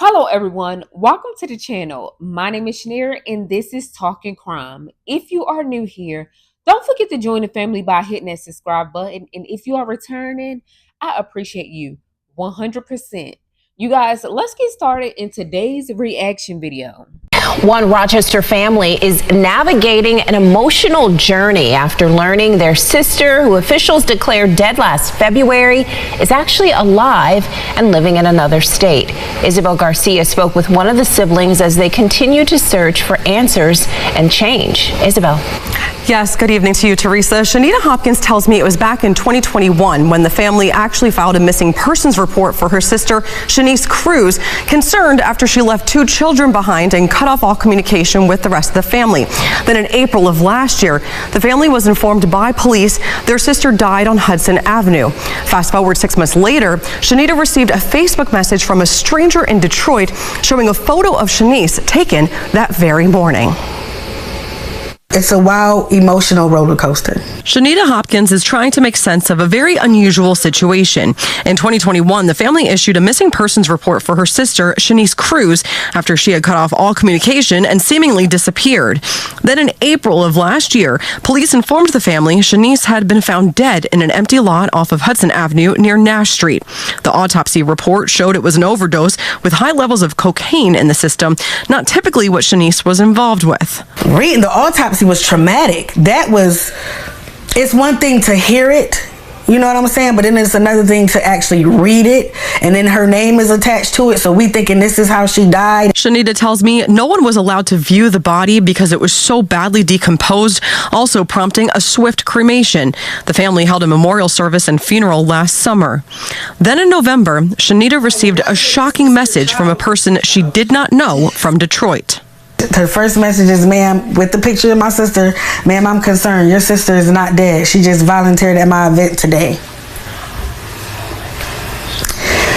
Hello, everyone. Welcome to the channel. My name is Shaneria, and this is Talking Crime. If you are new here, don't forget to join the family by hitting that subscribe button. And if you are returning, I appreciate you 100%. You guys, let's get started in today's reaction video. One Rochester family is navigating an emotional journey after learning their sister, who officials declared dead last February, is actually alive and living in another state. Isabel Garcia spoke with one of the siblings as they continue to search for answers and change. Isabel. Yes, good evening to you, Teresa. Shanita Hopkins tells me it was back in 2021 when the family actually filed a missing persons report for her sister, Shanice Cruz, concerned after she left 2 children behind and cut off all communication with the rest of the family. Then in April of last year, the family was informed by police their sister died on Hudson Avenue. Fast forward 6 months later, Shanita received a Facebook message from a stranger in Detroit showing a photo of Shanice taken that very morning. It's a wild, emotional roller coaster. Shanita Hopkins is trying to make sense of a very unusual situation. In 2021, the family issued a missing persons report for her sister, Shanice Cruz, after she had cut off all communication and seemingly disappeared. Then in April of last year, police informed the family Shanice had been found dead in an empty lot off of Hudson Avenue near Nash Street. The autopsy report showed it was an overdose with high levels of cocaine in the system, not typically what Shanice was involved with. Reading the autopsy was traumatic. It's one thing to hear it, you know what I'm saying, but then it's another thing to actually read it, and then her name is attached to it, so we thinking this is how she died. Shanita tells me no one was allowed to view the body because it was so badly decomposed, also prompting a swift cremation. The family held a memorial service and funeral last summer. Then in November, Shanita received a shocking message from a person she did not know from Detroit. Her first message is, ma'am, with the picture of my sister, ma'am, I'm concerned. Your sister is not dead. She just volunteered at my event today.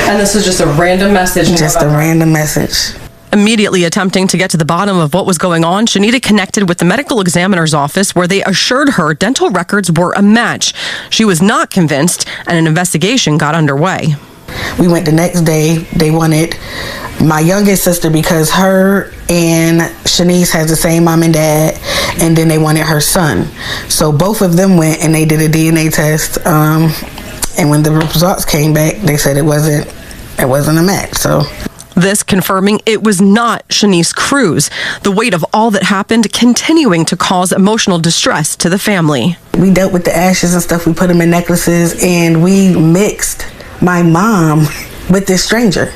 And this was just a random message? Just a random message. Immediately attempting to get to the bottom of what was going on, Shanita connected with the medical examiner's office where they assured her dental records were a match. She was not convinced, and an investigation got underway. We went the next day. They wanted my youngest sister because her and Shanice has the same mom and dad, and then they wanted her son. So both of them went and they did a DNA test, and when the results came back, they said it wasn't a match. So this confirming it was not Shanice Cruz. The weight of all that happened continuing to cause emotional distress to the family. We dealt with the ashes and stuff. We put them in necklaces, and we mixed my mom with this stranger.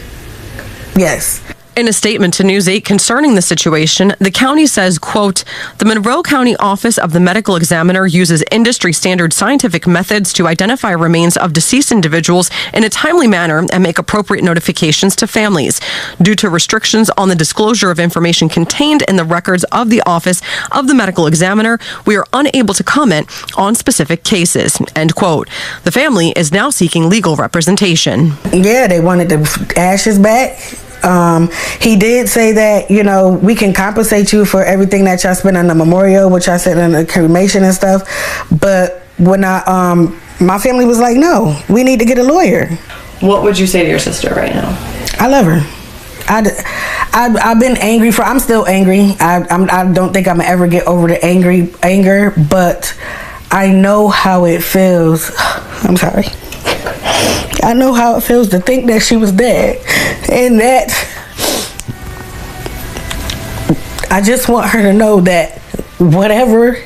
Yes. In a statement to News 8 concerning the situation, the county says, quote, the Monroe County Office of the Medical Examiner uses industry standard scientific methods to identify remains of deceased individuals in a timely manner and make appropriate notifications to families. Due to restrictions on the disclosure of information contained in the records of the Office of the Medical Examiner, we are unable to comment on specific cases, end quote. The family is now seeking legal representation. Yeah, they wanted the ashes back. He did say that, you know, we can compensate you for everything that y'all spent on the memorial, which I said on the cremation and stuff. But when my family was like, no, we need to get a lawyer. What would you say to your sister right now? I love her. I've been angry I'm still angry. I don't think I'm gonna ever get over the anger, but I know how it feels. I'm sorry. I know how it feels to think that she was dead, and that I just want her to know that whatever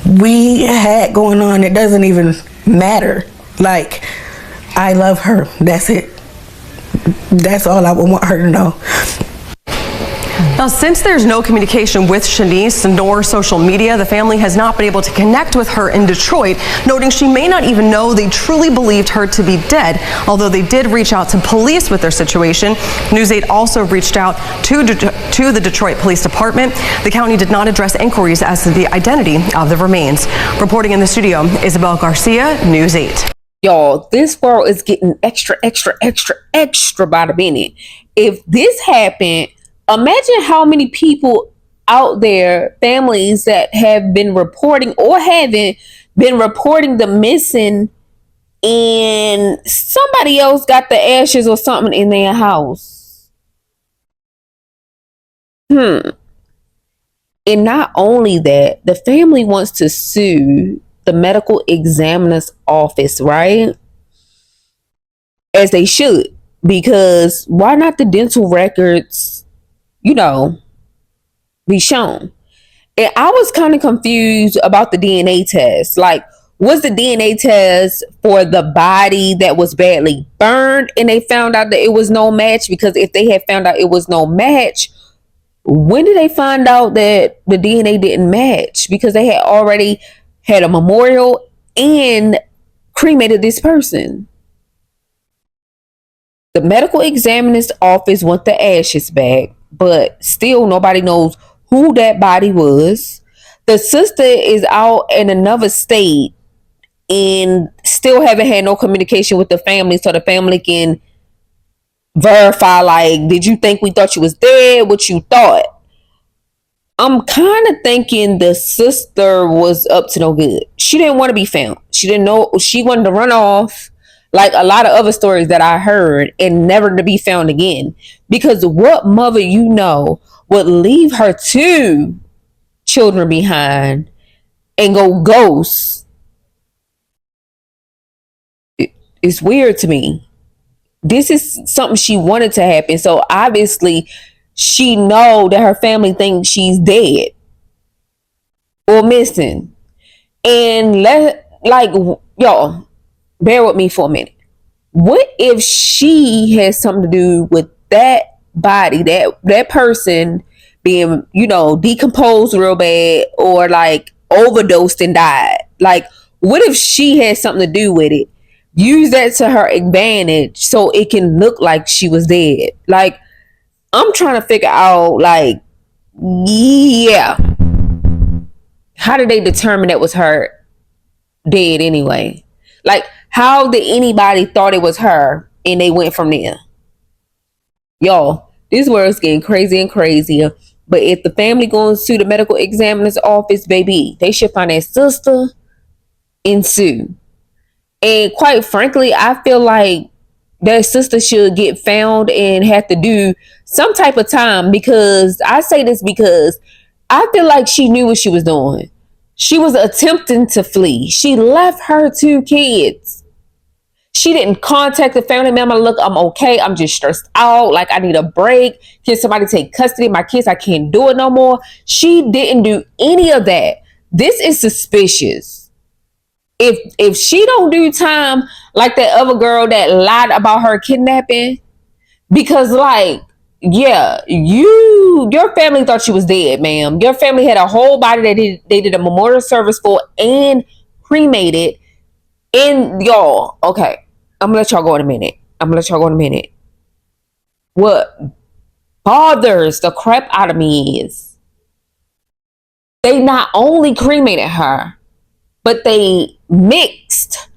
we had going on, it doesn't even matter. Like, I love her. That's it. That's all I would want her to know. Now, since there's no communication with Shanice nor social media, the family has not been able to connect with her in Detroit, noting she may not even know they truly believed her to be dead, although they did reach out to police with their situation. News 8 also reached out to the Detroit Police Department. The county did not address inquiries as to the identity of the remains. Reporting in the studio, Isabel Garcia, News 8. Y'all, this world is getting extra by the minute. If this happened, imagine how many people out there, families that have been reporting or haven't been reporting the missing, and somebody else got the ashes or something in their house. And not only that, the family wants to sue the medical examiner's office, right? As they should. Because why not the dental records, you know, be shown? And I was kind of confused about the DNA test. Like, was the DNA test for the body that was badly burned and they found out that it was no match? Because if they had found out it was no match, when did they find out that the DNA didn't match? Because they had already had a memorial and cremated this person. The medical examiner's office want the ashes back, but still nobody knows who that body was. The sister is out in another state and still haven't had no communication with the family so the family can verify, like, did you think we thought you was dead? What you thought? I'm kind of thinking the sister was up to no good. She didn't want to be found. She didn't know. She wanted to run off, like a lot of other stories that I heard, and never to be found again. Because what mother you know would leave her two children behind and go ghost? It's weird to me. This is something she wanted to happen. So obviously, she know that her family thinks she's dead or missing. And y'all, bear with me for a minute. What if she has something to do with that body, that person being, decomposed real bad or like overdosed and died? Like, what if she has something to do with it? Use that to her advantage so it can look like she was dead. Like, I'm trying to figure out, like, yeah, how did they determine that was her dead anyway? Like, how did anybody thought it was her and they went from there? Y'all, this world's getting crazier and crazier. But if the family going to sue the medical examiner's office, baby, they should find that sister and sue. And quite frankly, I feel like that sister should get found and have to do some type of time, because I say this because I feel like she knew what she was doing. She was attempting to flee. She left her two kids. She didn't contact the family member. Look, I'm okay. I'm just stressed out. Like, I need a break. Can somebody take custody of my kids? I can't do it no more. She didn't do any of that. This is suspicious. If she don't do time like that other girl that lied about her kidnapping, because, like, yeah, your family thought she was dead, ma'am. Your family had a whole body that they did a memorial service for and cremated. And y'all, okay, I'm gonna let y'all go in a minute. What bothers the crap out of me is they not only cremated her, but they mixed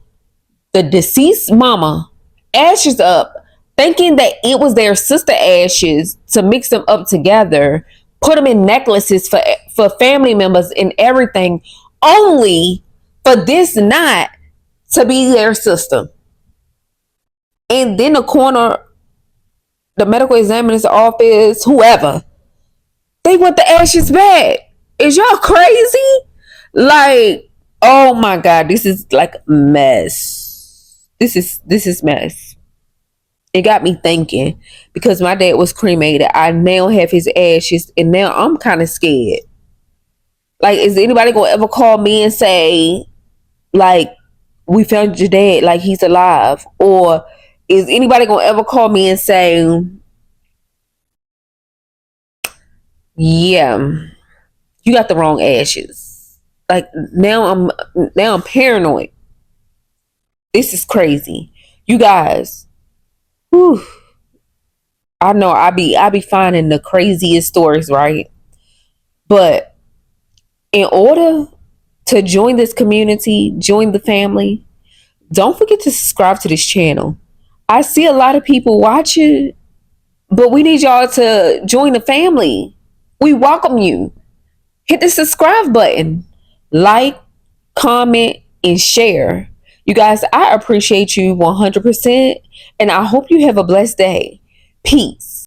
the deceased mama ashes up, thinking that it was their sister ashes, to mix them up together, put them in necklaces for family members and everything, only for this not to be their sister. And then the medical examiner's office, whoever, they want the ashes back. Is y'all crazy? Like, oh my god, this is like mess. This is mess. It got me thinking, because my dad was cremated. I now have his ashes, and now I'm kind of scared. Like, is anybody gonna ever call me and say, like, we found your dad, like he's alive? Or is anybody gonna ever call me and say, yeah, you got the wrong ashes? Like, now I'm paranoid. This is crazy. You guys, whew, I know I be finding the craziest stories, right? But in order to join this community, join the family, don't forget to subscribe to this channel. I see a lot of people watching, but we need y'all to join the family. We welcome you. Hit the subscribe button, like, comment, and share. You guys, I appreciate you 100%, and I hope you have a blessed day. Peace.